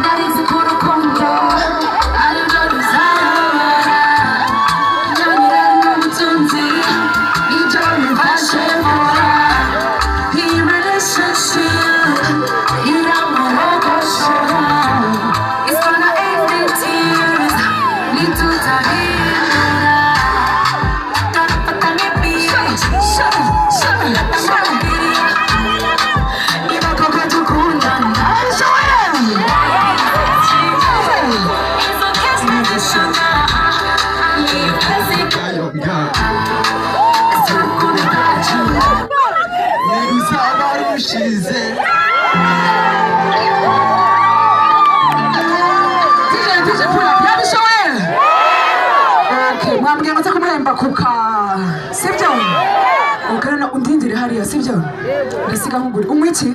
narize ku rukundo arirwo ruzayobora nanyura n'ubutunzi ibyo bifashe mora iyi relationship iramuhogoshora it's gonna end in tears nitutahindura tarafata n'ibiri niba koko dukundana mwambwiye ngo nze kumuhemba kuka sibyo ukarana undindire hariya sibyo ndasiga nkuguri umwiki